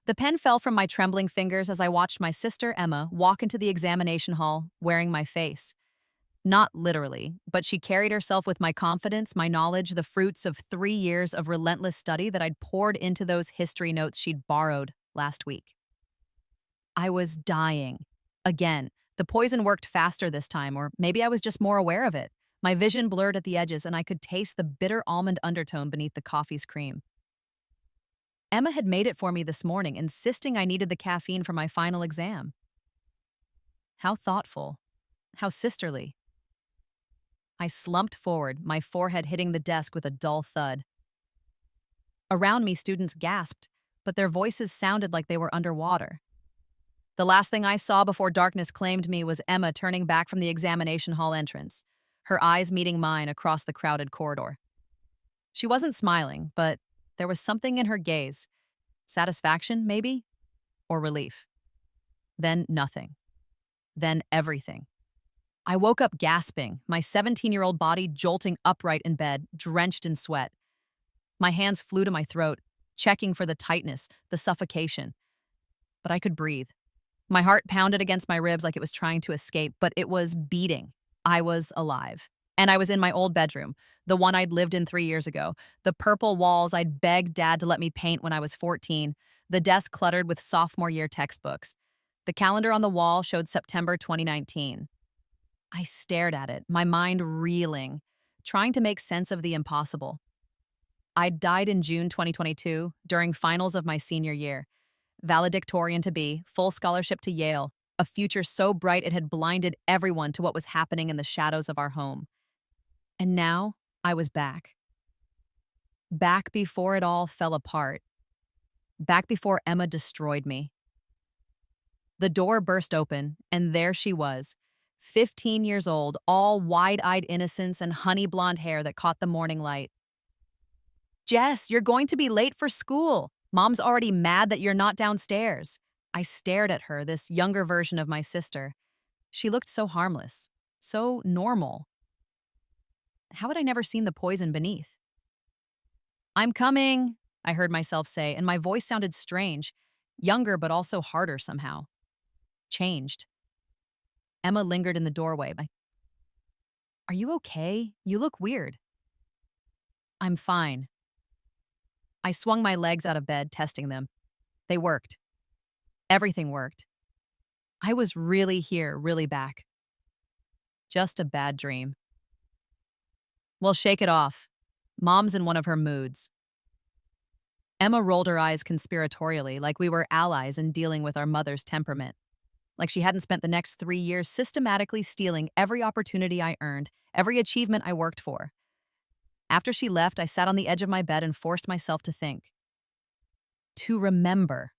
The pen fell from my trembling fingers as I watched my sister, Emma, walk into the examination hall wearing my face. Not literally, but she carried herself with my confidence, my knowledge, the fruits of 3 years of relentless study that I'd poured into those history notes she'd borrowed last week. I was dying. Again, the poison worked faster this time, or maybe I was just more aware of it. My vision blurred at the edges, and I could taste the bitter almond undertone beneath the coffee's cream. Emma had made it for me this morning, insisting I needed the caffeine for my final exam. How thoughtful. How sisterly. I slumped forward, my forehead hitting the desk with a dull thud. Around me, students gasped, but their voices sounded like they were underwater. The last thing I saw before darkness claimed me was Emma turning back from the examination hall entrance, her eyes meeting mine across the crowded corridor. She wasn't smiling, but there was something in her gaze. Satisfaction, maybe? Or relief. Then nothing. Then everything. I woke up gasping, my 17-year-old body jolting upright in bed, drenched in sweat. My hands flew to my throat, checking for the tightness, the suffocation. But I could breathe. My heart pounded against my ribs like it was trying to escape, but it was beating. I was alive. And I was in my old bedroom, the one I'd lived in 3 years ago, the purple walls I'd begged Dad to let me paint when I was 14, the desk cluttered with sophomore year textbooks. The calendar on the wall showed September 2019. I stared at it, my mind reeling, trying to make sense of the impossible. I'd died in June 2022, during finals of my senior year. Valedictorian to be, full scholarship to Yale, a future so bright it had blinded everyone to what was happening in the shadows of our home. And now, I was back. Back before it all fell apart. Back before Emma destroyed me. The door burst open, and there she was, 15 years old, all wide-eyed innocence and honey blonde hair that caught the morning light. "Jess, you're going to be late for school. Mom's already mad that you're not downstairs." I stared at her, this younger version of my sister. She looked so harmless, so normal. How had I never seen the poison beneath? "I'm coming," I heard myself say, and my voice sounded strange, younger but also harder somehow. Changed. Emma lingered in the doorway. "Are you okay? You look weird." "I'm fine." I swung my legs out of bed, testing them. They worked. Everything worked. I was really here, really back. Just a bad dream. "Well, shake it off. Mom's in one of her moods." Emma rolled her eyes conspiratorially, like we were allies in dealing with our mother's temperament. Like she hadn't spent the next 3 years systematically stealing every opportunity I earned, every achievement I worked for. After she left, I sat on the edge of my bed and forced myself to think. To remember.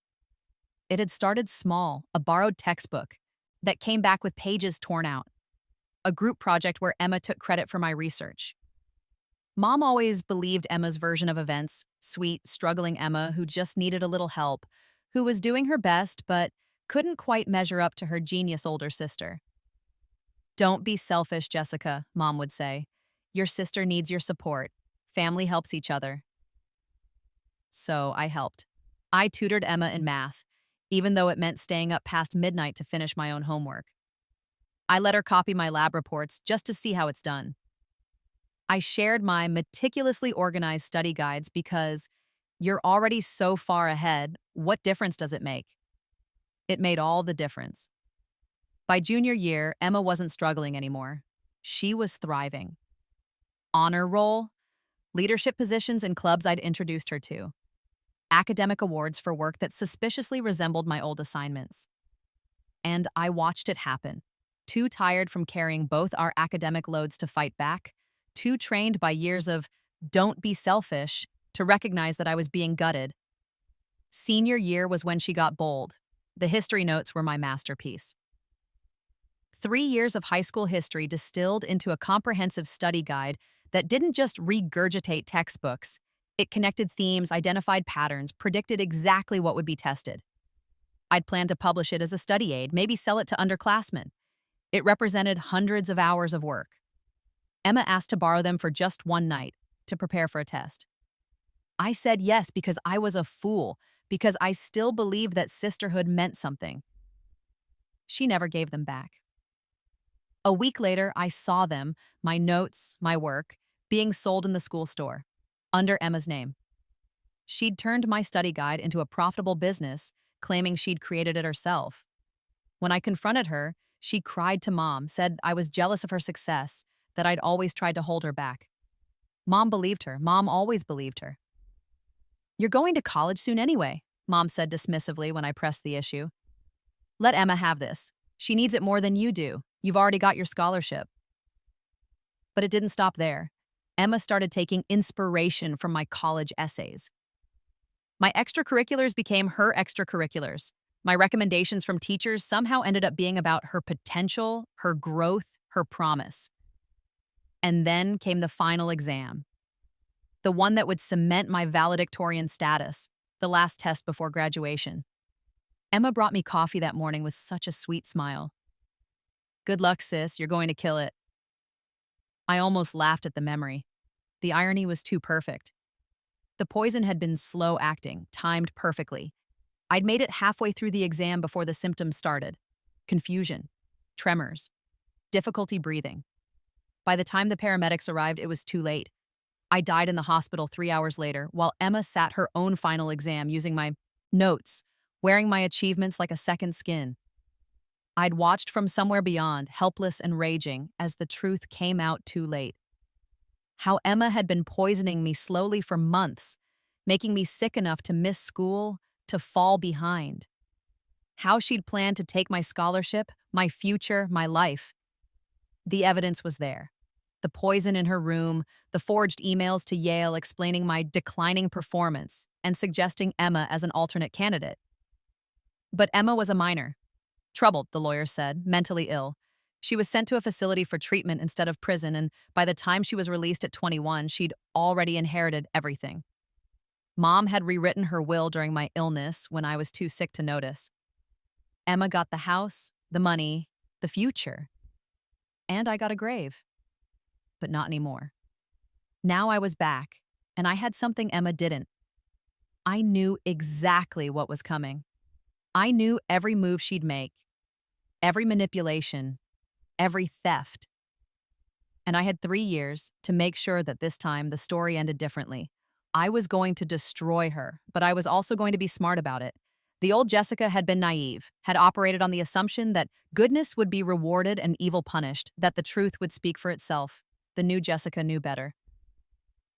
It had started small, a borrowed textbook that came back with pages torn out. A group project where Emma took credit for my research. Mom always believed Emma's version of events, sweet, struggling Emma who just needed a little help, who was doing her best but couldn't quite measure up to her genius older sister. "Don't be selfish, Jessica," Mom would say. "Your sister needs your support. Family helps each other." So I helped. I tutored Emma in math, even though it meant staying up past midnight to finish my own homework. I let her copy my lab reports just to see how it's done. I shared my meticulously organized study guides because you're already so far ahead, what difference does it make? It made all the difference. By junior year, Emma wasn't struggling anymore. She was thriving. Honor roll, leadership positions in clubs I'd introduced her to, academic awards for work that suspiciously resembled my old assignments. And I watched it happen, too tired from carrying both our academic loads to fight back, too trained by years of "don't be selfish" to recognize that I was being gutted. Senior year was when she got bold. The history notes were my masterpiece. 3 years of high school history distilled into a comprehensive study guide that didn't just regurgitate textbooks. It connected themes, identified patterns, predicted exactly what would be tested. I'd planned to publish it as a study aid, maybe sell it to underclassmen. It represented hundreds of hours of work. Emma asked to borrow them for just one night to prepare for a test. I said yes because I was a fool, because I still believed that sisterhood meant something. She never gave them back. A week later, I saw them, my notes, my work, being sold in the school store, under Emma's name. She'd turned my study guide into a profitable business, claiming she'd created it herself. When I confronted her, she cried to Mom, said I was jealous of her success, that I'd always tried to hold her back. Mom believed her. Mom always believed her. "You're going to college soon anyway," Mom said dismissively when I pressed the issue. "Let Emma have this. She needs it more than you do. You've already got your scholarship." But it didn't stop there. Emma started taking inspiration from my college essays. My extracurriculars became her extracurriculars. My recommendations from teachers somehow ended up being about her potential, her growth, her promise. And then came the final exam, the one that would cement my valedictorian status, the last test before graduation. Emma brought me coffee that morning with such a sweet smile. "Good luck, sis. You're going to kill it." I almost laughed at the memory. The irony was too perfect. The poison had been slow acting, timed perfectly. I'd made it halfway through the exam before the symptoms started. Confusion, tremors, difficulty breathing. By the time the paramedics arrived, it was too late. I died in the hospital 3 hours later, while Emma sat her own final exam using my notes, wearing my achievements like a second skin. I'd watched from somewhere beyond, helpless and raging, as the truth came out too late. How Emma had been poisoning me slowly for months, making me sick enough to miss school, to fall behind. How she'd planned to take my scholarship, my future, my life. The evidence was there. The poison in her room, the forged emails to Yale explaining my declining performance and suggesting Emma as an alternate candidate. But Emma was a minor. Troubled, the lawyers said, mentally ill. She was sent to a facility for treatment instead of prison, and by the time she was released at 21, she'd already inherited everything. Mom had rewritten her will during my illness when I was too sick to notice. Emma got the house, the money, the future. And I got a grave. But not anymore. Now I was back, and I had something Emma didn't. I knew exactly what was coming. I knew every move she'd make, every manipulation, every theft. And I had 3 years to make sure that this time the story ended differently. I was going to destroy her, but I was also going to be smart about it. The old Jessica had been naive, had operated on the assumption that goodness would be rewarded and evil punished, that the truth would speak for itself. The new Jessica knew better.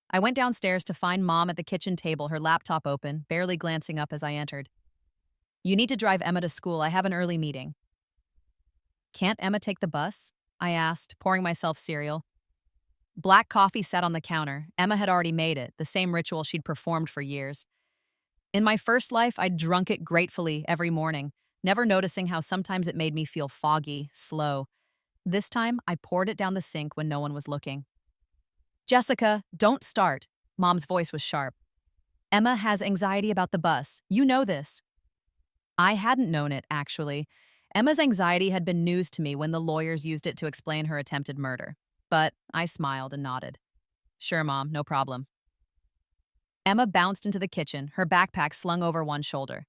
I went downstairs to find Mom at the kitchen table, her laptop open, barely glancing up as I entered. "You need to drive Emma to school. I have an early meeting." "Can't Emma take the bus?" I asked, pouring myself cereal. Black coffee sat on the counter. Emma had already made it, the same ritual she'd performed for years. In my first life, I'd drunk it gratefully every morning, never noticing how sometimes it made me feel foggy, slow. This time, I poured it down the sink when no one was looking. "Jessica, don't start." Mom's voice was sharp. "Emma has anxiety about the bus. You know this." I hadn't known it, actually. Emma's anxiety had been news to me when the lawyers used it to explain her attempted murder. But I smiled and nodded. "Sure, Mom, no problem." Emma bounced into the kitchen, her backpack slung over one shoulder.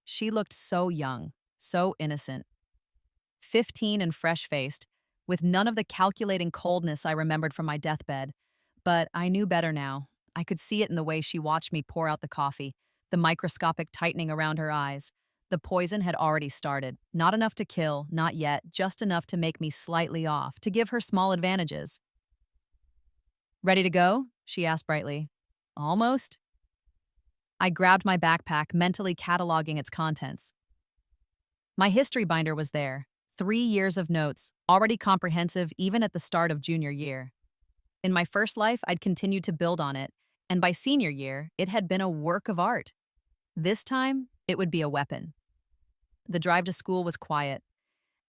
She looked so young, so innocent. 15 and fresh-faced, with none of the calculating coldness I remembered from my deathbed. But I knew better now. I could see it in the way she watched me pour out the coffee, the microscopic tightening around her eyes. The poison had already started. Not enough to kill, not yet, just enough to make me slightly off, to give her small advantages. "Ready to go?" she asked brightly. "Almost." I grabbed my backpack, mentally cataloging its contents. My history binder was there. 3 years of notes, already comprehensive even at the start of junior year. In my first life, I'd continued to build on it, and by senior year, it had been a work of art. This time, it would be a weapon. The drive to school was quiet.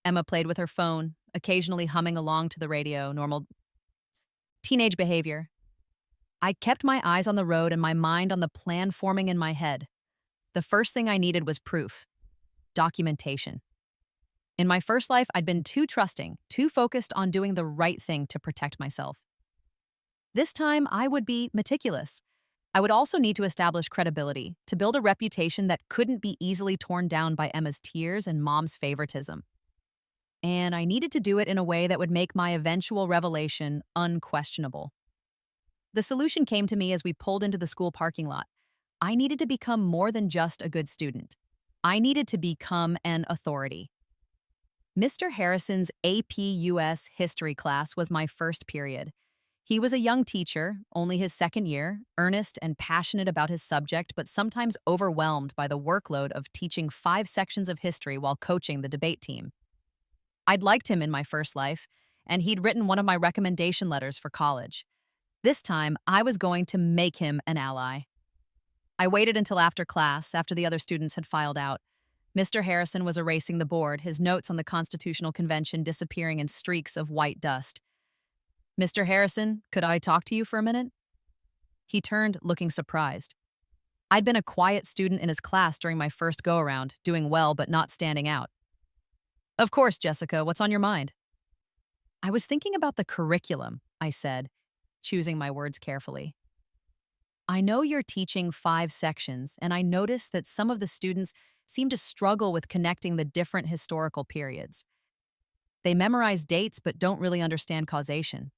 Emma played with her phone, occasionally humming along to the radio, normal teenage behavior. I kept my eyes on the road and my mind on the plan forming in my head. The first thing I needed was proof. Documentation. In my first life, I'd been too trusting, too focused on doing the right thing to protect myself. This time, I would be meticulous. I would also need to establish credibility to build a reputation that couldn't be easily torn down by Emma's tears and Mom's favoritism. And I needed to do it in a way that would make my eventual revelation unquestionable. The solution came to me as we pulled into the school parking lot. I needed to become more than just a good student. I needed to become an authority. Mr. Harrison's AP US history class was my first period. He was a young teacher, only his second year, earnest and passionate about his subject, but sometimes overwhelmed by the workload of teaching 5 sections of history while coaching the debate team. I'd liked him in my first life, and he'd written one of my recommendation letters for college. This time, I was going to make him an ally. I waited until after class, after the other students had filed out. Mr. Harrison was erasing the board, his notes on the Constitutional Convention disappearing in streaks of white dust. "Mr. Harrison, could I talk to you for a minute?" He turned, looking surprised. I'd been a quiet student in his class during my first go-around, doing well but not standing out. "Of course, Jessica, what's on your mind?" "I was thinking about the curriculum," I said, choosing my words carefully. "I know you're teaching 5 sections, and I noticed that some of the students seem to struggle with connecting the different historical periods. They memorize dates but don't really understand causation."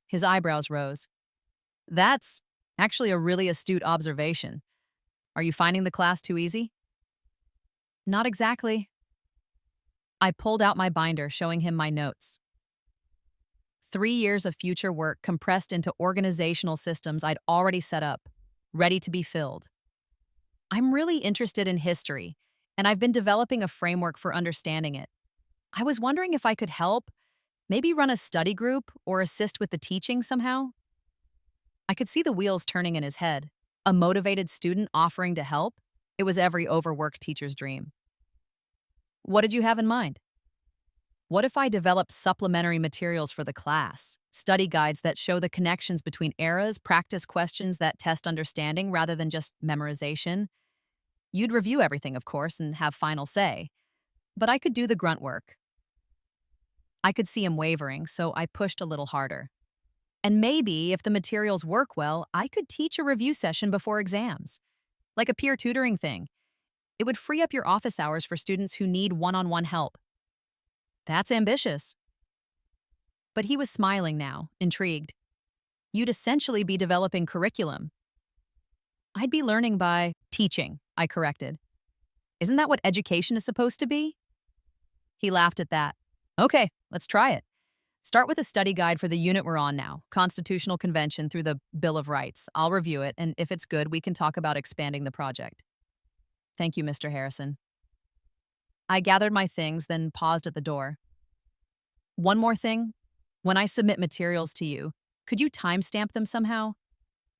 His eyebrows rose. "That's actually a really astute observation. Are you finding the class too easy?" "Not exactly." I pulled out my binder, showing him my notes. 3 years of future work compressed into organizational systems I'd already set up, ready to be filled. "I'm really interested in history, and I've been developing a framework for understanding it. I was wondering if I could help, maybe run a study group or assist with the teaching somehow." I could see the wheels turning in his head. A motivated student offering to help? It was every overworked teacher's dream. "What did you have in mind?" "What if I developed supplementary materials for the class, study guides that show the connections between eras, practice questions that test understanding rather than just memorization? You'd review everything, of course, and have final say, but I could do the grunt work." I could see him wavering, so I pushed a little harder. "And maybe, if the materials work well, I could teach a review session before exams, like a peer tutoring thing. It would free up your office hours for students who need one-on-one help." "That's ambitious." But he was smiling now, intrigued. "You'd essentially be developing curriculum." "I'd be learning by teaching," I corrected. "Isn't that what education is supposed to be?" He laughed at that. "Okay, let's try it. Start with a study guide for the unit we're on now, Constitutional Convention through the Bill of Rights. I'll review it, and if it's good, we can talk about expanding the project." "Thank you, Mr. Harrison." I gathered my things, then paused at the door. "One more thing. When I submit materials to you, could you timestamp them somehow?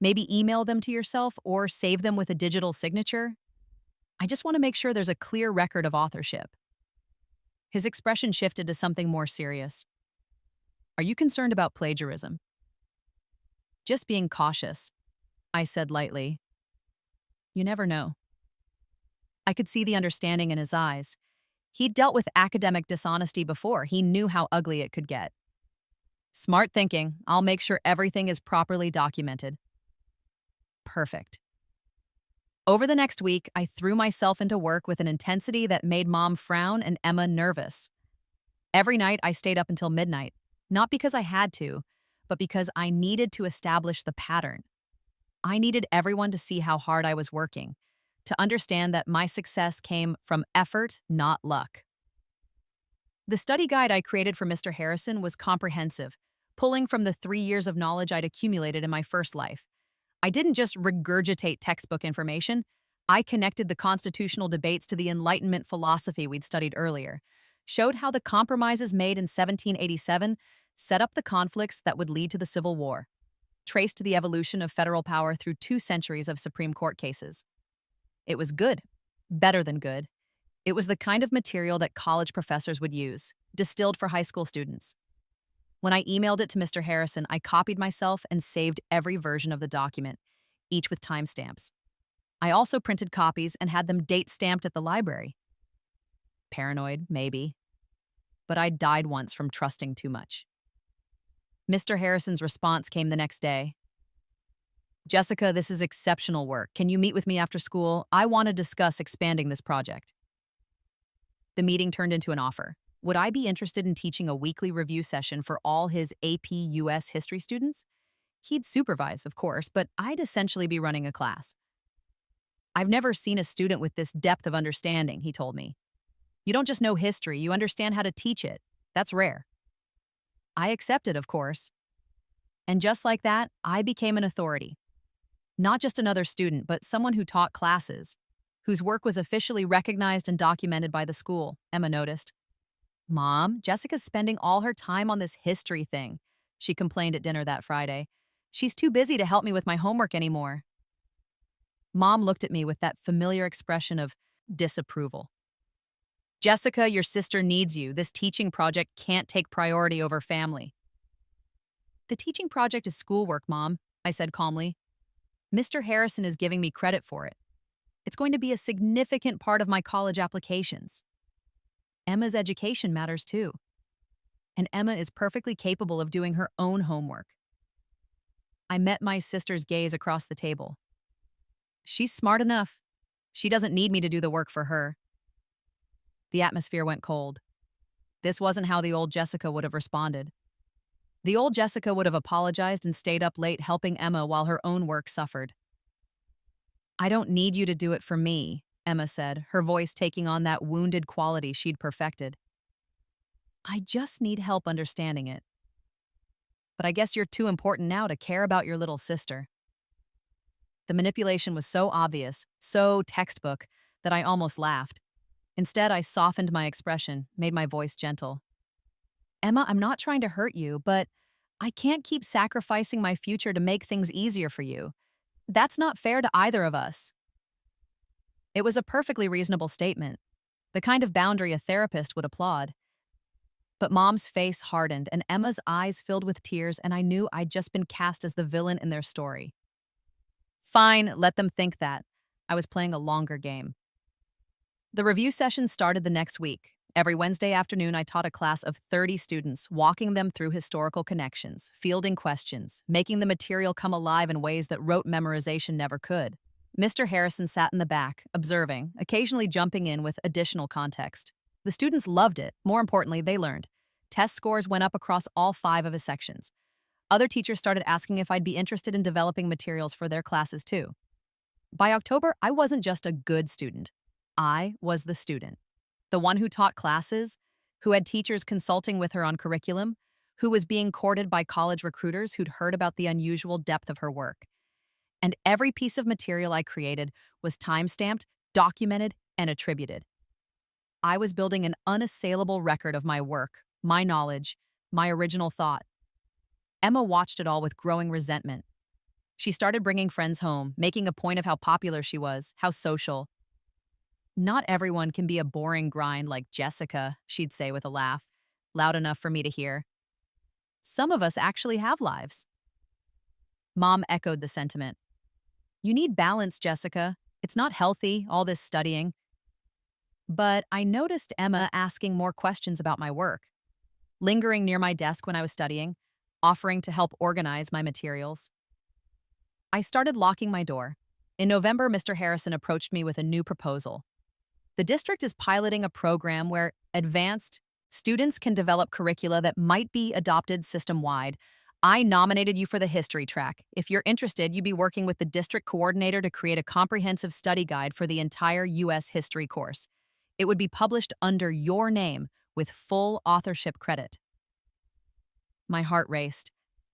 Maybe email them to yourself or save them with a digital signature? I just want to make sure there's a clear record of authorship." His expression shifted to something more serious. "Are you concerned about plagiarism?" "Just being cautious," I said lightly. "You never know." I could see the understanding in his eyes. He'd dealt with academic dishonesty before. He knew how ugly it could get. "Smart thinking. I'll make sure everything is properly documented." Perfect. Over the next week, I threw myself into work with an intensity that made Mom frown and Emma nervous. Every night, I stayed up until midnight, not because I had to, but because I needed to establish the pattern. I needed everyone to see how hard I was working, to understand that my success came from effort, not luck. The study guide I created for Mr. Harrison was comprehensive, pulling from the 3 years of knowledge I'd accumulated in my first life. I didn't just regurgitate textbook information. I connected the constitutional debates to the Enlightenment philosophy we'd studied earlier, showed how the compromises made in 1787 set up the conflicts that would lead to the Civil War, traced the evolution of federal power through 2 centuries of Supreme Court cases. It was good, better than good. It was the kind of material that college professors would use, distilled for high school students. When I emailed it to Mr. Harrison, I copied myself and saved every version of the document, each with timestamps. I also printed copies and had them date-stamped at the library. Paranoid, maybe. But I died once from trusting too much. Mr. Harrison's response came the next day. Jessica, this is exceptional work. Can you meet with me after school? I want to discuss expanding this project. The meeting turned into an offer. Would I be interested in teaching a weekly review session for all his AP US history students? He'd supervise, of course, but I'd essentially be running a class. I've never seen a student with this depth of understanding, he told me. You don't just know history, you understand how to teach it. That's rare. I accepted, of course. And just like that, I became an authority. Not just another student, but someone who taught classes, whose work was officially recognized and documented by the school, Emma noticed. Mom, Jessica's spending all her time on this history thing, she complained at dinner that Friday. She's too busy to help me with my homework anymore. Mom looked at me with that familiar expression of disapproval. Jessica, your sister needs you. This teaching project can't take priority over family. The teaching project is schoolwork, Mom, I said calmly. Mr. Harrison is giving me credit for it. It's going to be a significant part of my college applications. Emma's education matters too. And Emma is perfectly capable of doing her own homework. I met my sister's gaze across the table. She's smart enough. She doesn't need me to do the work for her. The atmosphere went cold. This wasn't how the old Jessica would have responded. The old Jessica would have apologized and stayed up late helping Emma while her own work suffered. I don't need you to do it for me, Emma said, her voice taking on that wounded quality she'd perfected. I just need help understanding it. But I guess you're too important now to care about your little sister. The manipulation was so obvious, so textbook, that I almost laughed. Instead, I softened my expression, made my voice gentle. Emma, I'm not trying to hurt you, but I can't keep sacrificing my future to make things easier for you. That's not fair to either of us. It was a perfectly reasonable statement, the kind of boundary a therapist would applaud. But Mom's face hardened and Emma's eyes filled with tears, and I knew I'd just been cast as the villain in their story. Fine, let them think that. I was playing a longer game. The review session started the next week. Every Wednesday afternoon, I taught a class of 30 students, walking them through historical connections, fielding questions, making the material come alive in ways that rote memorization never could. Mr. Harrison sat in the back, observing, occasionally jumping in with additional context. The students loved it. More importantly, they learned. Test scores went up across all 5 of his sections. Other teachers started asking if I'd be interested in developing materials for their classes too. By October, I wasn't just a good student. I was the student. The one who taught classes, who had teachers consulting with her on curriculum, who was being courted by college recruiters who'd heard about the unusual depth of her work. And every piece of material I created was time-stamped, documented, and attributed. I was building an unassailable record of my work, my knowledge, my original thought. Emma watched it all with growing resentment. She started bringing friends home, making a point of how popular she was, how social. Not everyone can be a boring grind like Jessica, she'd say with a laugh, loud enough for me to hear. Some of us actually have lives. Mom echoed the sentiment. You need balance, Jessica. It's not healthy, all this studying. But I noticed Emma asking more questions about my work, lingering near my desk when I was studying, offering to help organize my materials. I started locking my door. In November, Mr. Harrison approached me with a new proposal. The district is piloting a program where advanced students can develop curricula that might be adopted system-wide. I nominated you for the history track. If you're interested, you'd be working with the district coordinator to create a comprehensive study guide for the entire U.S. history course. It would be published under your name with full authorship credit. My heart raced.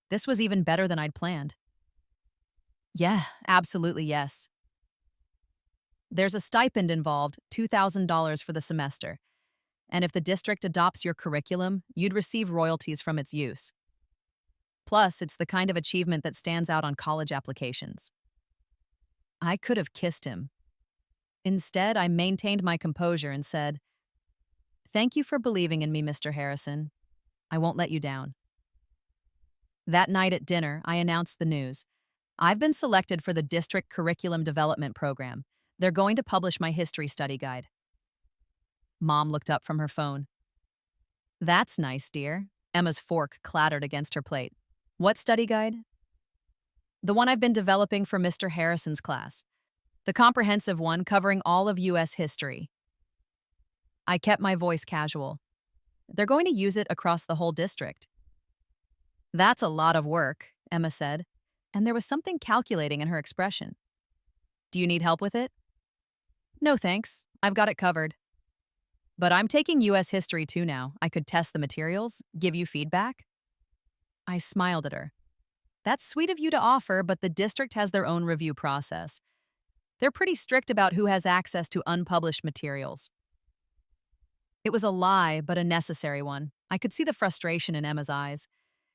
This was even better than I'd planned. Yeah, absolutely yes. There's a stipend involved, $2,000 for the semester. And if the district adopts your curriculum, you'd receive royalties from its use. Plus, it's the kind of achievement that stands out on college applications. I could have kissed him. Instead, I maintained my composure and said, "Thank you for believing in me, Mr. Harrison. I won't let you down." That night at dinner, I announced the news. I've been selected for the district curriculum development program. They're going to publish my history study guide. Mom looked up from her phone. That's nice, dear. Emma's fork clattered against her plate. What study guide? The one I've been developing for Mr. Harrison's class. The comprehensive one covering all of U.S. history. I kept my voice casual. They're going to use it across the whole district. That's a lot of work, Emma said, and there was something calculating in her expression. Do you need help with it? No thanks, I've got it covered. But I'm taking U.S. history too now. I could test the materials, give you feedback. I smiled at her. That's sweet of you to offer, but the district has their own review process. They're pretty strict about who has access to unpublished materials. It was a lie, but a necessary one. I could see the frustration in Emma's eyes.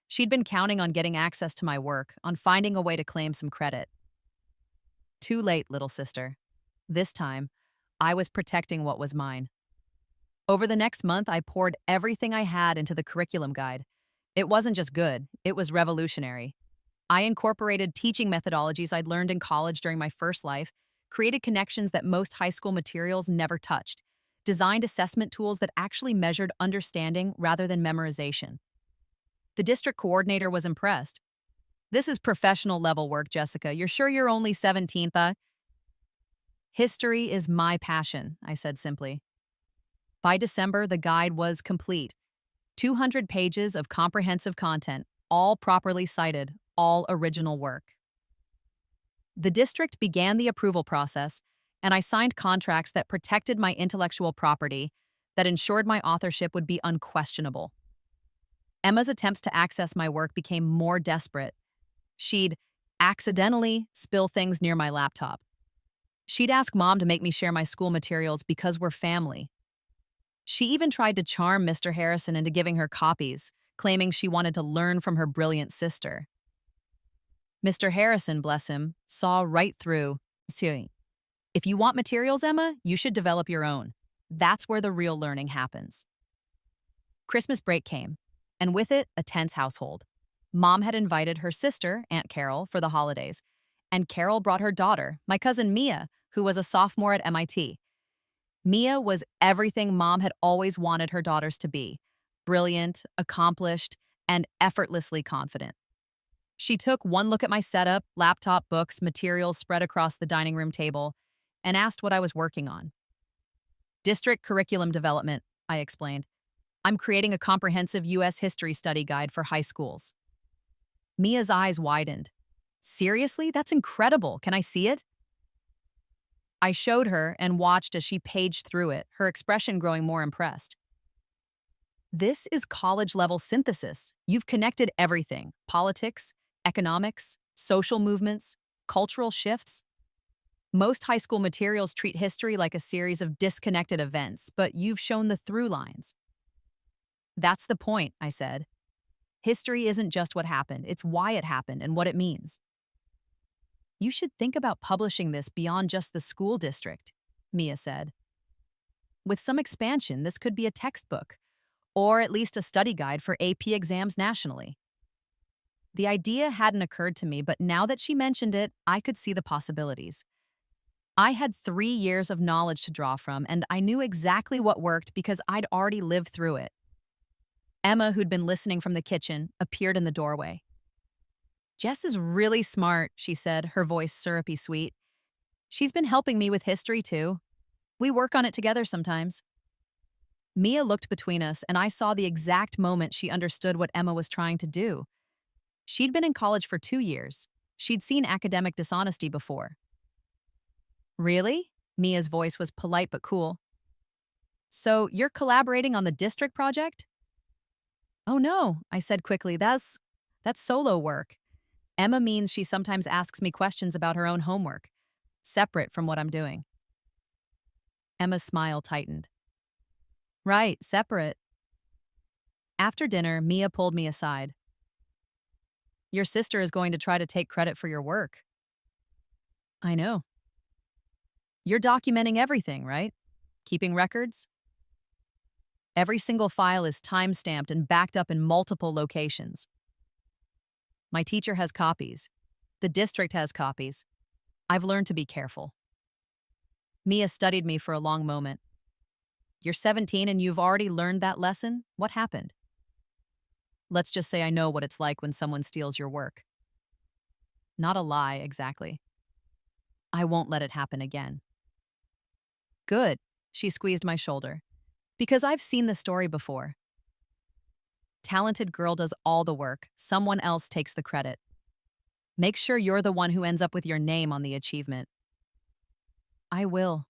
She'd been counting on getting access to my work, on finding a way to claim some credit. Too late, little sister. This time, I was protecting what was mine. Over the next month, I poured everything I had into the curriculum guide. It wasn't just good, it was revolutionary. I incorporated teaching methodologies I'd learned in college during my first life, created connections that most high school materials never touched, designed assessment tools that actually measured understanding rather than memorization. The district coordinator was impressed. This is professional level work, Jessica. You're sure you're only 17th? History is my passion, I said simply. By December, the guide was complete. 200 pages of comprehensive content, all properly cited, all original work. The district began the approval process, and I signed contracts that protected my intellectual property, that ensured my authorship would be unquestionable. Emma's attempts to access my work became more desperate. She'd accidentally spill things near my laptop. She'd ask Mom to make me share my school materials because we're family. She even tried to charm Mr. Harrison into giving her copies, claiming she wanted to learn from her brilliant sister. Mr. Harrison, bless him, saw right through. If you want materials, Emma, you should develop your own. That's where the real learning happens. Christmas break came, and with it, a tense household. Mom had invited her sister, Aunt Carol, for the holidays, and Carol brought her daughter, my cousin Mia, who was a sophomore at MIT. Mia was everything Mom had always wanted her daughters to be: brilliant, accomplished, and effortlessly confident. She took one look at my setup, laptop, books, materials spread across the dining room table, and asked what I was working on. District curriculum development, I explained. I'm creating a comprehensive U.S. history study guide for high schools. Mia's eyes widened. Seriously? That's incredible. Can I see it? I showed her and watched as she paged through it, her expression growing more impressed. This is college-level synthesis. You've connected everything: politics, economics, social movements, cultural shifts. Most high school materials treat history like a series of disconnected events, but you've shown the through lines. That's the point, I said. History isn't just what happened, it's why it happened and what it means. You should think about publishing this beyond just the school district, Mia said. With some expansion, this could be a textbook, or at least a study guide for AP exams nationally. The idea hadn't occurred to me, but now that she mentioned it, I could see the possibilities. I had 3 years of knowledge to draw from, and I knew exactly what worked because I'd already lived through it. Emma, who'd been listening from the kitchen, appeared in the doorway. Jess is really smart, she said, her voice syrupy sweet. She's been helping me with history, too. We work on it together sometimes. Mia looked between us, and I saw the exact moment she understood what Emma was trying to do. She'd been in college for 2 years. She'd seen academic dishonesty before. Really? Mia's voice was polite but cool. So you're collaborating on the district project? Oh no, I said quickly, that's solo work. Emma means she sometimes asks me questions about her own homework, separate from what I'm doing. Emma's smile tightened. Right, separate. After dinner, Mia pulled me aside. Your sister is going to try to take credit for your work. I know. You're documenting everything, right? Keeping records? Every single file is time-stamped and backed up in multiple locations. My teacher has copies. The district has copies. I've learned to be careful. Mia studied me for a long moment. You're 17 and you've already learned that lesson? What happened? Let's just say I know what it's like when someone steals your work. Not a lie, exactly. I won't let it happen again. Good, she squeezed my shoulder. Because I've seen the story before. Talented girl does all the work, someone else takes the credit. Make sure you're the one who ends up with your name on the achievement. I will.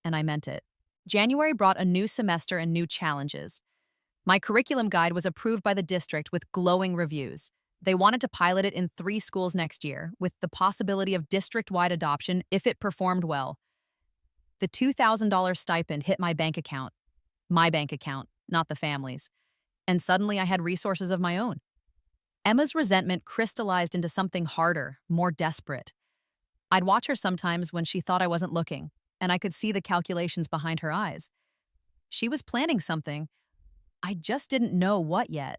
And I meant it. January brought a new semester and new challenges. My curriculum guide was approved by the district with glowing reviews. They wanted to pilot it in 3 schools next year, with the possibility of district-wide adoption if it performed well. The $2,000 stipend hit my bank account. My bank account, not the family's. And suddenly I had resources of my own. Emma's resentment crystallized into something harder, more desperate. I'd watch her sometimes when she thought I wasn't looking, and I could see the calculations behind her eyes. She was planning something. I just didn't know what yet.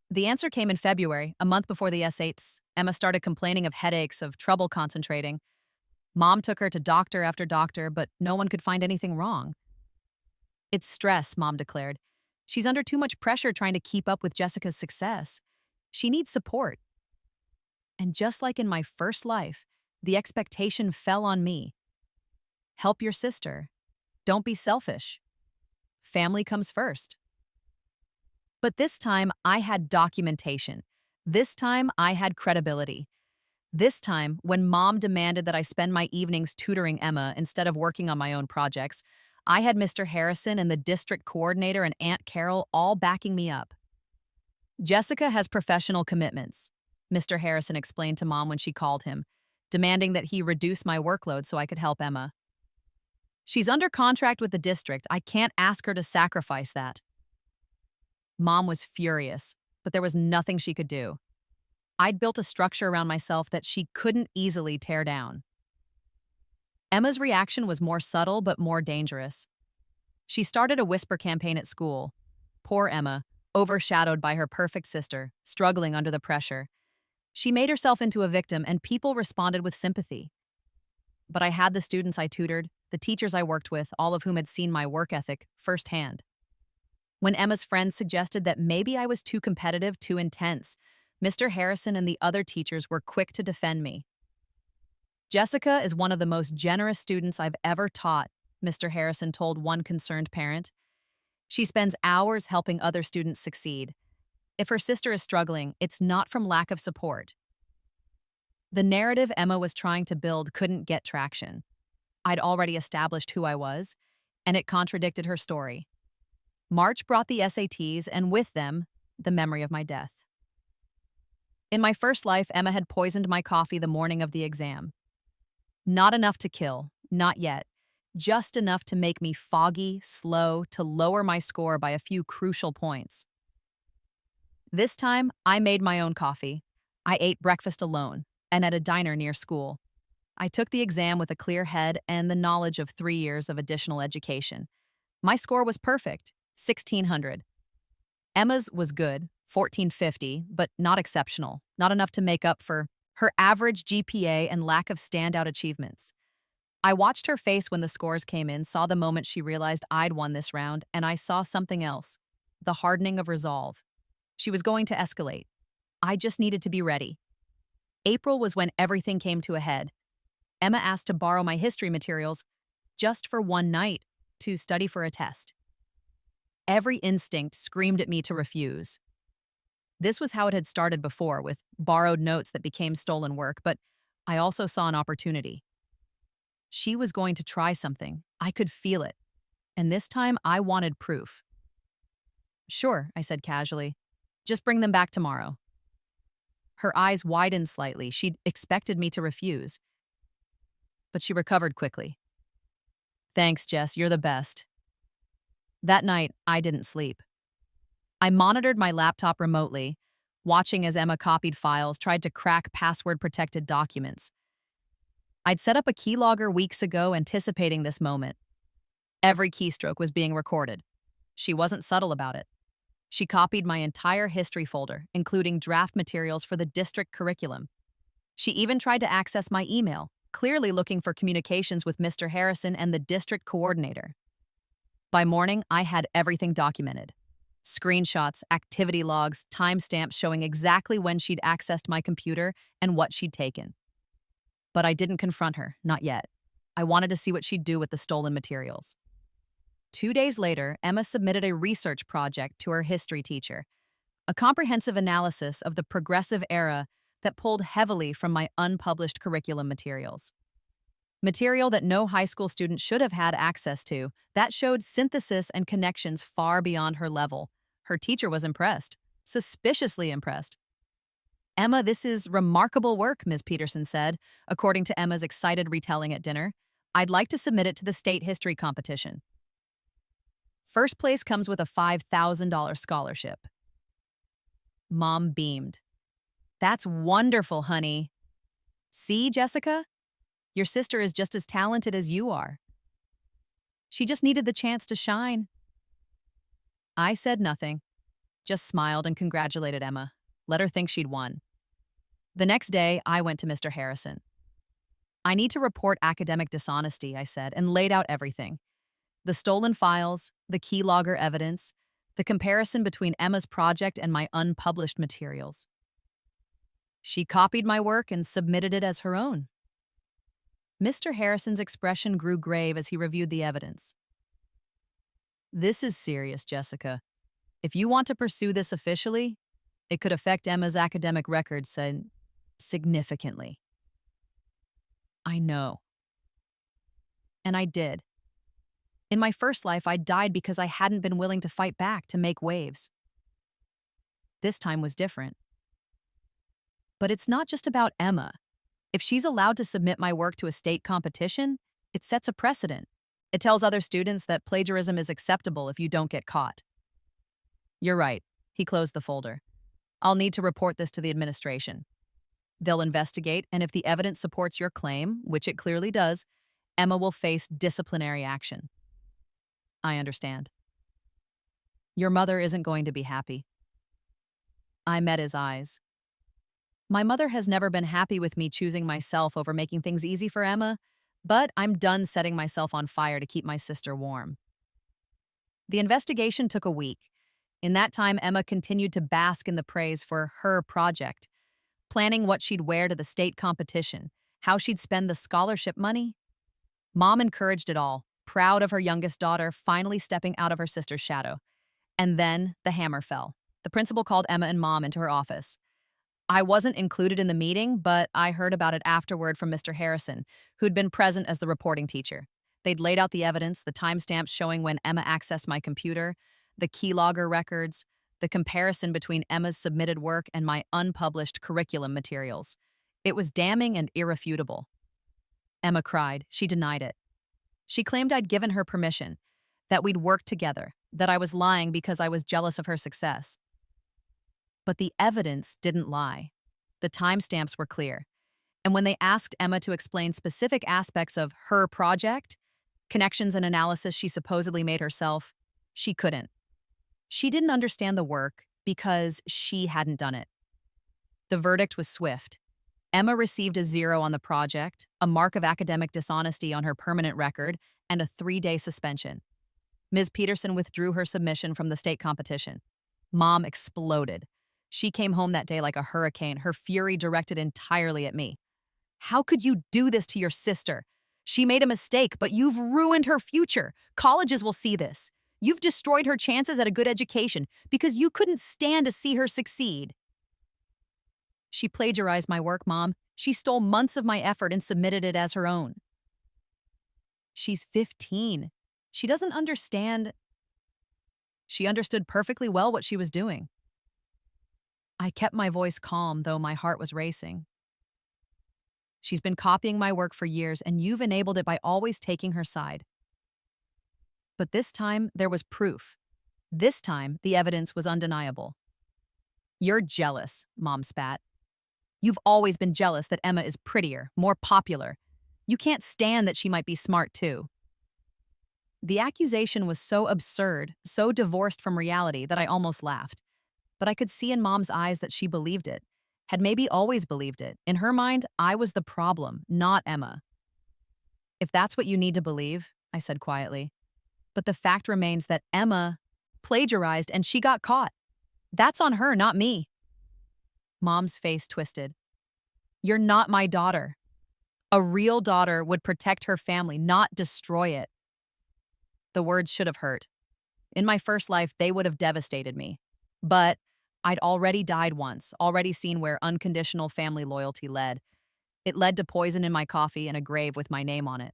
The answer came in February, a month before the S8s. Emma started complaining of headaches, of trouble concentrating. Mom took her to doctor after doctor, but no one could find anything wrong. It's stress, Mom declared. She's under too much pressure trying to keep up with Jessica's success. She needs support. And just like in my first life, the expectation fell on me. Help your sister. Don't be selfish. Family comes first. But this time, I had documentation. This time, I had credibility. This time, when Mom demanded that I spend my evenings tutoring Emma instead of working on my own projects, I had Mr. Harrison and the district coordinator and Aunt Carol all backing me up. Jessica has professional commitments, Mr. Harrison explained to Mom when she called him, demanding that he reduce my workload so I could help Emma. She's under contract with the district. I can't ask her to sacrifice that. Mom was furious, but there was nothing she could do. I'd built a structure around myself that she couldn't easily tear down. Emma's reaction was more subtle but more dangerous. She started a whisper campaign at school. Poor Emma, overshadowed by her perfect sister, struggling under the pressure. She made herself into a victim and people responded with sympathy. But I had the students I tutored, the teachers I worked with, all of whom had seen my work ethic firsthand. When Emma's friends suggested that maybe I was too competitive, too intense, Mr. Harrison and the other teachers were quick to defend me. Jessica is one of the most generous students I've ever taught, Mr. Harrison told one concerned parent. She spends hours helping other students succeed. If her sister is struggling, it's not from lack of support. The narrative Emma was trying to build couldn't get traction. I'd already established who I was, and it contradicted her story. March brought the SATs, and with them, the memory of my death. In my first life, Emma had poisoned my coffee the morning of the exam. Not enough to kill, not yet. Just enough to make me foggy, slow, to lower my score by a few crucial points. This time, I made my own coffee. I ate breakfast alone, and at a diner near school. I took the exam with a clear head and the knowledge of 3 years of additional education. My score was perfect, 1600. Emma's was good, 1450, but not exceptional, not enough to make up for her average GPA and lack of standout achievements. I watched her face when the scores came in, saw the moment she realized I'd won this round, and I saw something else, the hardening of resolve. She was going to escalate. I just needed to be ready. April was when everything came to a head. Emma asked to borrow my history materials just for one night to study for a test. Every instinct screamed at me to refuse. This was how it had started before, with borrowed notes that became stolen work, but I also saw an opportunity. She was going to try something. I could feel it. And this time, I wanted proof. Sure, I said casually. Just bring them back tomorrow. Her eyes widened slightly. She'd expected me to refuse. But she recovered quickly. Thanks, Jess. You're the best. That night, I didn't sleep. I monitored my laptop remotely, watching as Emma copied files, tried to crack password-protected documents. I'd set up a keylogger weeks ago, anticipating this moment. Every keystroke was being recorded. She wasn't subtle about it. She copied my entire history folder, including draft materials for the district curriculum. She even tried to access my email, clearly looking for communications with Mr. Harrison and the district coordinator. By morning, I had everything documented. Screenshots, activity logs, timestamps showing exactly when she'd accessed my computer and what she'd taken. But I didn't confront her, not yet. I wanted to see what she'd do with the stolen materials. 2 days later, Emma submitted a research project to her history teacher, a comprehensive analysis of the progressive era that pulled heavily from my unpublished curriculum materials. Material that no high school student should have had access to, that showed synthesis and connections far beyond her level. Her teacher was impressed, suspiciously impressed. "Emma, this is remarkable work," Ms. Peterson said, according to Emma's excited retelling at dinner. "I'd like to submit it to the state history competition. First place comes with a $5,000 scholarship." Mom beamed. "That's wonderful, honey. See, Jessica? Your sister is just as talented as you are. She just needed the chance to shine." I said nothing, just smiled and congratulated Emma. Let her think she'd won. The next day, I went to Mr. Harrison. "I need to report academic dishonesty," I said, and laid out everything. The stolen files, the keylogger evidence, the comparison between Emma's project and my unpublished materials. She copied my work and submitted it as her own. Mr. Harrison's expression grew grave as he reviewed the evidence. "This is serious, Jessica. If you want to pursue this officially, it could affect Emma's academic records significantly." I know. And I did. In my first life, I died because I hadn't been willing to fight back to make waves. This time was different. But it's not just about Emma. If she's allowed to submit my work to a state competition, it sets a precedent. It tells other students that plagiarism is acceptable if you don't get caught. "You're right." He closed the folder. "I'll need to report this to the administration. They'll investigate, and if the evidence supports your claim, which it clearly does, Emma will face disciplinary action." I understand. "Your mother isn't going to be happy." I met his eyes. My mother has never been happy with me choosing myself over making things easy for Emma, but I'm done setting myself on fire to keep my sister warm. The investigation took a week. In that time, Emma continued to bask in the praise for her project, planning what she'd wear to the state competition, how she'd spend the scholarship money. Mom encouraged it all, proud of her youngest daughter finally stepping out of her sister's shadow. And then the hammer fell. The principal called Emma and Mom into her office. I wasn't included in the meeting, but I heard about it afterward from Mr. Harrison, who'd been present as the reporting teacher. They'd laid out the evidence, the timestamps showing when Emma accessed my computer, the keylogger records, the comparison between Emma's submitted work and my unpublished curriculum materials. It was damning and irrefutable. Emma cried. She denied it. She claimed I'd given her permission, that we'd worked together, that I was lying because I was jealous of her success. But the evidence didn't lie. The timestamps were clear. And when they asked Emma to explain specific aspects of her project, connections and analysis she supposedly made herself, she couldn't. She didn't understand the work because she hadn't done it. The verdict was swift. Emma received a 0 on the project, a mark of academic dishonesty on her permanent record, and a 3-day suspension. Ms. Peterson withdrew her submission from the state competition. Mom exploded. She came home that day like a hurricane, her fury directed entirely at me. "How could you do this to your sister? She made a mistake, but you've ruined her future. Colleges will see this. You've destroyed her chances at a good education because you couldn't stand to see her succeed." "She plagiarized my work, Mom. She stole months of my effort and submitted it as her own." "She's 15. She doesn't understand." She understood perfectly well what she was doing. I kept my voice calm, though my heart was racing. "She's been copying my work for years, and you've enabled it by always taking her side." But this time, there was proof. This time, the evidence was undeniable. "You're jealous," Mom spat. "You've always been jealous that Emma is prettier, more popular. You can't stand that she might be smart, too." The accusation was so absurd, so divorced from reality that I almost laughed. But I could see in Mom's eyes that she believed it, had maybe always believed it. In her mind, I was the problem, not Emma. "If that's what you need to believe," I said quietly. "But the fact remains that Emma plagiarized and she got caught. That's on her, not me. Mom's face twisted. You're not my daughter. A real daughter would protect her family, not destroy it. The words should have hurt. In my first life, they would have devastated me. But I'd already died once, already seen where unconditional family loyalty led. It led to poison in my coffee and a grave with my name on it.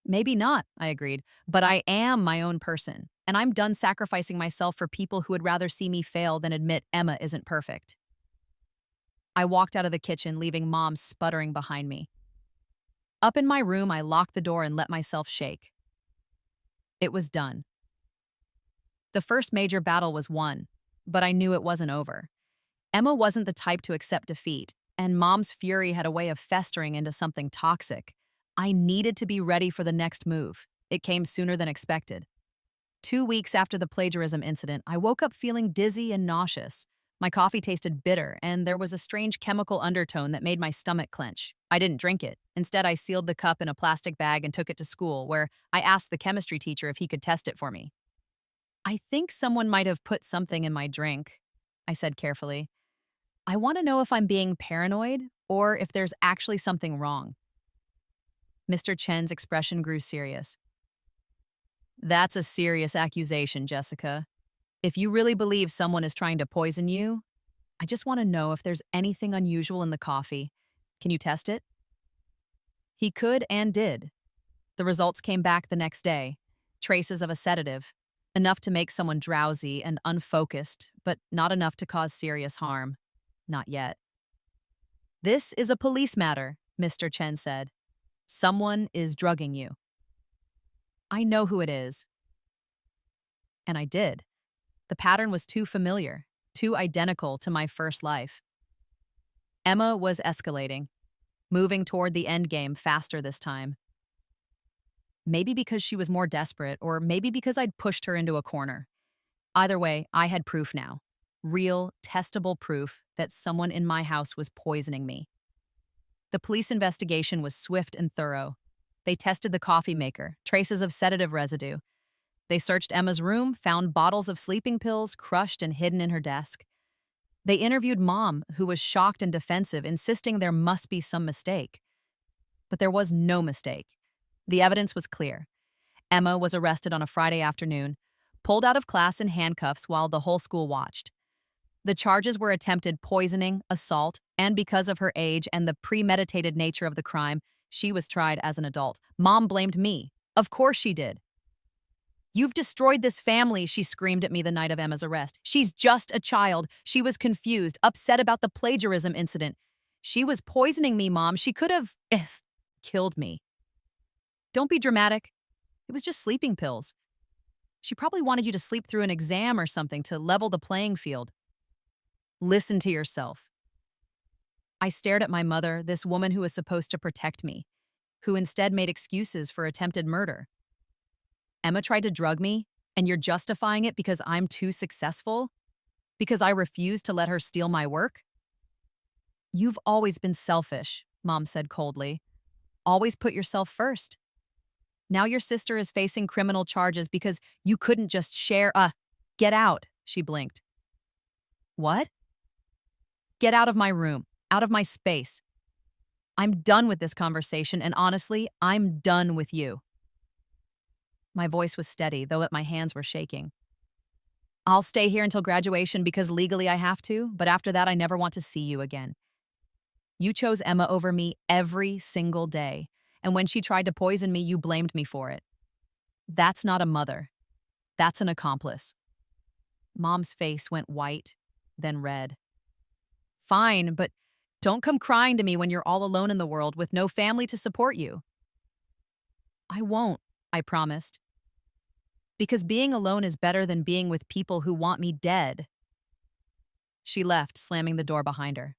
Maybe not, I agreed, but I am my own person, and I'm done sacrificing myself for people who would rather see me fail than admit Emma isn't perfect. I walked out of the kitchen, leaving Mom sputtering behind me. Up in my room, I locked the door and let myself shake. It was done. The first major battle was won, but I knew it wasn't over. Emma wasn't the type to accept defeat, and Mom's fury had a way of festering into something toxic. I needed to be ready for the next move. It came sooner than expected. 2 weeks after the plagiarism incident, I woke up feeling dizzy and nauseous. My coffee tasted bitter, and there was a strange chemical undertone that made my stomach clench. I didn't drink it. Instead, I sealed the cup in a plastic bag and took it to school, where I asked the chemistry teacher if he could test it for me. I think someone might have put something in my drink, I said carefully. I want to know if I'm being paranoid or if there's actually something wrong. Mr. Chen's expression grew serious. That's a serious accusation, Jessica. If you really believe someone is trying to poison you, I just want to know if there's anything unusual in the coffee. Can you test it? He could and did. The results came back the next day. Traces of a sedative. Enough to make someone drowsy and unfocused, but not enough to cause serious harm. Not yet. This is a police matter, Mr. Chen said. Someone is drugging you. I know who it is. And I did. The pattern was too familiar, too identical to my first life. Emma was escalating, moving toward the endgame faster this time. Maybe because she was more desperate, or maybe because I'd pushed her into a corner. Either way, I had proof now. Real, testable proof that someone in my house was poisoning me. The police investigation was swift and thorough. They tested the coffee maker, traces of sedative residue. They searched Emma's room, found bottles of sleeping pills crushed and hidden in her desk. They interviewed Mom, who was shocked and defensive, insisting there must be some mistake. But there was no mistake. The evidence was clear. Emma was arrested on a Friday afternoon, pulled out of class in handcuffs while the whole school watched. The charges were attempted poisoning, assault, and because of her age and the premeditated nature of the crime, she was tried as an adult. Mom blamed me. Of course she did. You've destroyed this family, she screamed at me the night of Emma's arrest. She's just a child. She was confused, upset about the plagiarism incident. She was poisoning me, Mom. She could have killed me. Don't be dramatic. It was just sleeping pills. She probably wanted you to sleep through an exam or something to level the playing field. Listen to yourself. I stared at my mother, this woman who was supposed to protect me, who instead made excuses for attempted murder. Emma tried to drug me, and you're justifying it because I'm too successful? Because I refuse to let her steal my work? You've always been selfish, Mom said coldly. Always put yourself first. Now your sister is facing criminal charges because you couldn't just share get out, she blinked. What? Get out of my room, out of my space. I'm done with this conversation, and honestly, I'm done with you. My voice was steady, though my hands were shaking. I'll stay here until graduation because legally I have to, but after that I never want to see you again. You chose Emma over me every single day, and when she tried to poison me, you blamed me for it. That's not a mother. That's an accomplice. Mom's face went white, then red. Fine, but don't come crying to me when you're all alone in the world with no family to support you. I won't, I promised. Because being alone is better than being with people who want me dead. She left, slamming the door behind her.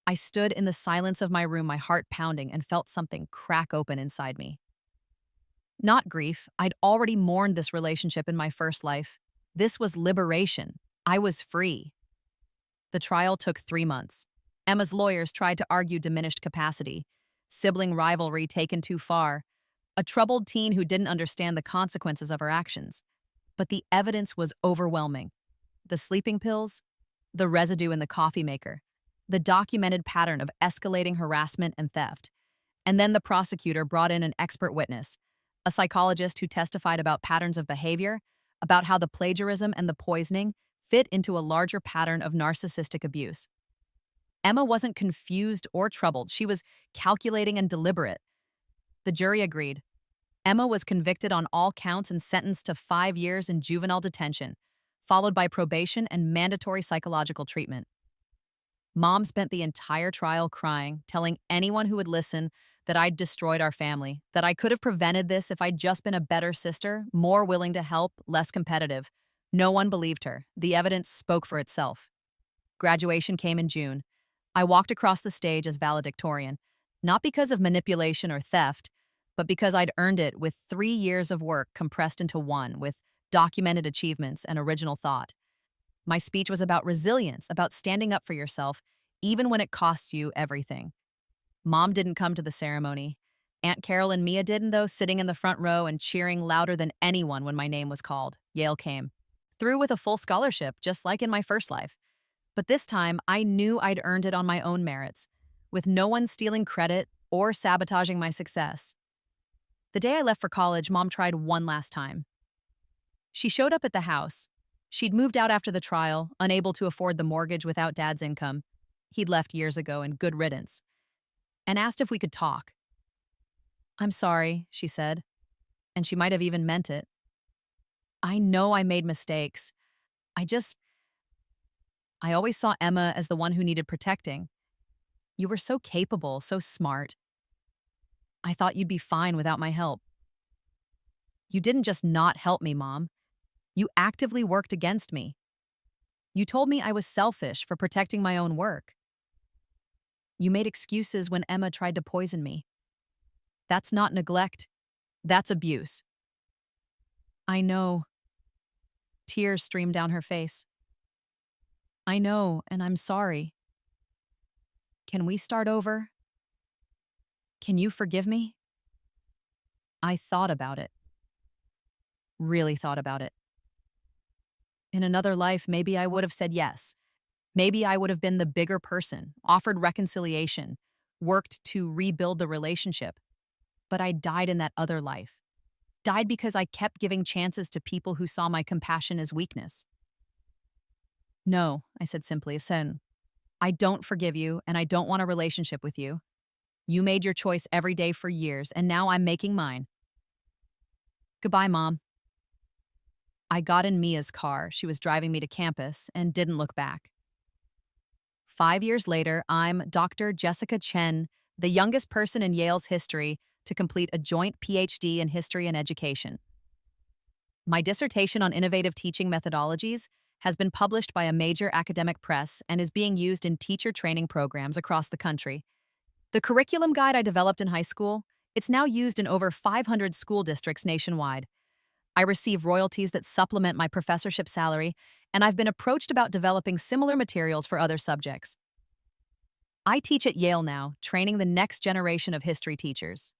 I stood in the silence of my room, my heart pounding, and felt something crack open inside me. Not grief. I'd already mourned this relationship in my first life. This was liberation. I was free. The trial took 3 months. Emma's lawyers tried to argue diminished capacity, sibling rivalry taken too far, a troubled teen who didn't understand the consequences of her actions. but the evidence was overwhelming. The sleeping pills, the residue in the coffee maker, the documented pattern of escalating harassment and theft. And then the prosecutor brought in an expert witness, a psychologist who testified about patterns of behavior, about how the plagiarism and the poisoning fit into a larger pattern of narcissistic abuse. Emma wasn't confused or troubled. She was calculating and deliberate. The jury agreed. Emma was convicted on all counts and sentenced to 5 years in juvenile detention, followed by probation and mandatory psychological treatment. Mom spent the entire trial crying, telling anyone who would listen that I'd destroyed our family, that I could have prevented this if I'd just been a better sister, more willing to help, less competitive. No one believed her. The evidence spoke for itself. Graduation came in June. I walked across the stage as valedictorian, not because of manipulation or theft, but because I'd earned it with 3 years of work compressed into one, with documented achievements and original thought. My speech was about resilience, about standing up for yourself, even when it costs you everything. Mom didn't come to the ceremony. Aunt Carol and Mia didn't, though, sitting in the front row and cheering louder than anyone when my name was called. Yale came. Through with a full scholarship, just like in my first life. But this time, I knew I'd earned it on my own merits, with no one stealing credit or sabotaging my success. The day I left for college, Mom tried one last time. She showed up at the house. She'd moved out after the trial, unable to afford the mortgage without Dad's income. He'd left years ago and good riddance. And asked if we could talk. "I'm sorry," she said, and she might have even meant it. "I know I made mistakes. I always saw Emma as the one who needed protecting. You were so capable, so smart. I thought you'd be fine without my help. You didn't just not help me, Mom. You actively worked against me. You told me I was selfish for protecting my own work. You made excuses when Emma tried to poison me. That's not neglect. That's abuse." "I know." Tears streamed down her face. "I know, and I'm sorry. Can we start over? Can you forgive me?" I thought about it. Really thought about it. In another life, maybe I would have said yes. Maybe I would have been the bigger person, offered reconciliation, worked to rebuild the relationship. But I died in that other life. Died because I kept giving chances to people who saw my compassion as weakness. "No," I said simply, "Sen, I don't forgive you, and I don't want a relationship with you. You made your choice every day for years, and now I'm making mine. Goodbye, Mom." I got in Mia's car. She was driving me to campus and didn't look back. 5 years later, I'm Dr. Jessica Chen, the youngest person in Yale's history to complete a joint PhD in history and education. My dissertation on innovative teaching methodologies has been published by a major academic press and is being used in teacher training programs across the country. The curriculum guide I developed in high school, it's now used in over 500 school districts nationwide. I receive royalties that supplement my professorship salary, and I've been approached about developing similar materials for other subjects. I teach at Yale now, training the next generation of history teachers.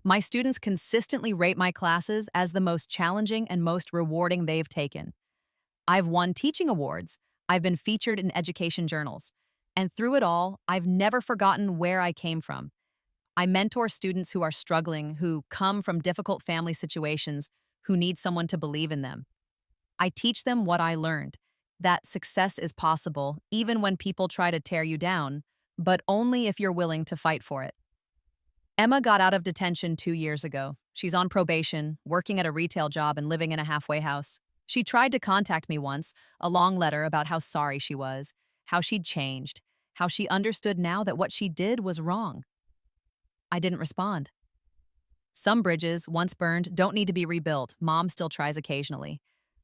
My students consistently rate my classes as the most challenging and most rewarding they've taken. I've won teaching awards, I've been featured in education journals, and through it all, I've never forgotten where I came from. I mentor students who are struggling, who come from difficult family situations, who need someone to believe in them. I teach them what I learned, that success is possible even when people try to tear you down, but only if you're willing to fight for it. Emma got out of detention 2 years ago. She's on probation, working at a retail job and living in a halfway house. She tried to contact me once, a long letter about how sorry she was, how she'd changed, how she understood now that what she did was wrong. I didn't respond. Some bridges, once burned, don't need to be rebuilt. Mom still tries occasionally.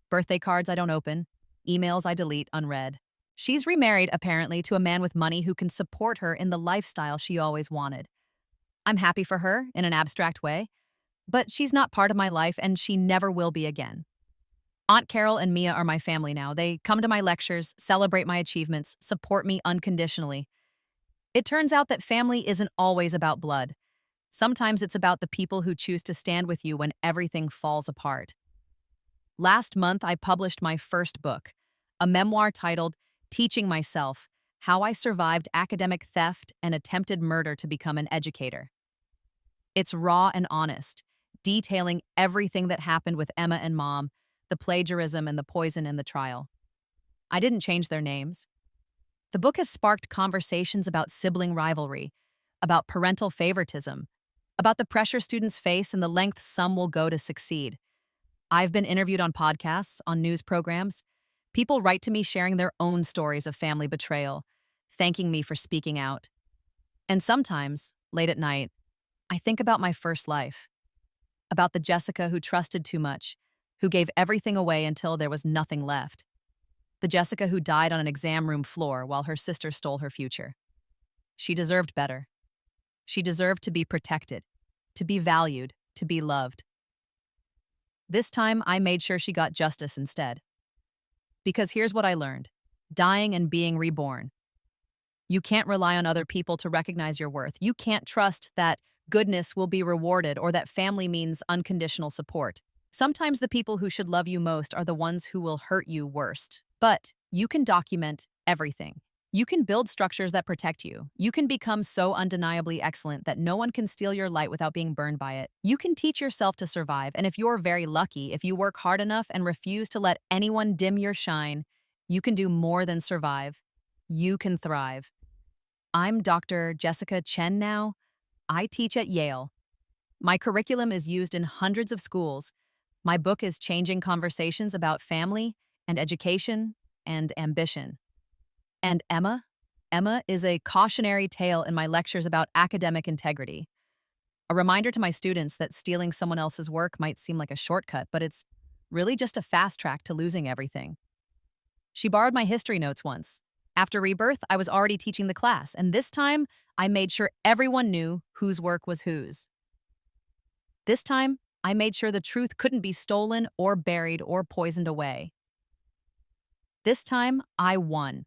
Birthday cards I don't open. Emails I delete unread. She's remarried, apparently, to a man with money who can support her in the lifestyle she always wanted. I'm happy for her, in an abstract way, but she's not part of my life and she never will be again. Aunt Carol and Mia are my family now. They come to my lectures, celebrate my achievements, support me unconditionally. It turns out that family isn't always about blood. Sometimes it's about the people who choose to stand with you when everything falls apart. Last month, I published my first book, a memoir titled Teaching Myself: How I Survived Academic Theft and Attempted Murder to Become an Educator. It's raw and honest, detailing everything that happened with Emma and Mom, the plagiarism and the poison in the trial. I didn't change their names. The book has sparked conversations about sibling rivalry, about parental favoritism, about the pressure students face and the lengths some will go to succeed. I've been interviewed on podcasts, on news programs. People write to me sharing their own stories of family betrayal, thanking me for speaking out. And sometimes, late at night, I think about my first life, about the Jessica who trusted too much, who gave everything away until there was nothing left. The Jessica who died on an exam room floor while her sister stole her future. She deserved better. She deserved to be protected, to be valued, to be loved. This time, I made sure she got justice instead. Because here's what I learned: dying and being reborn. You can't rely on other people to recognize your worth. You can't trust that goodness will be rewarded or that family means unconditional support. Sometimes the people who should love you most are the ones who will hurt you worst. But you can document everything. You can build structures that protect you. You can become so undeniably excellent that no one can steal your light without being burned by it. You can teach yourself to survive, and if you're very lucky, if you work hard enough and refuse to let anyone dim your shine, you can do more than survive. You can thrive. I'm Dr. Jessica Chen now. I teach at Yale. My curriculum is used in hundreds of schools. My book is changing conversations about family and education and ambition. And Emma? Emma is a cautionary tale in my lectures about academic integrity. A reminder to my students that stealing someone else's work might seem like a shortcut, but it's really just a fast track to losing everything. She borrowed my history notes once. After Rebirth, I was already teaching the class, and this time, I made sure everyone knew whose work was whose. This time, I made sure the truth couldn't be stolen or buried or poisoned away. This time, I won.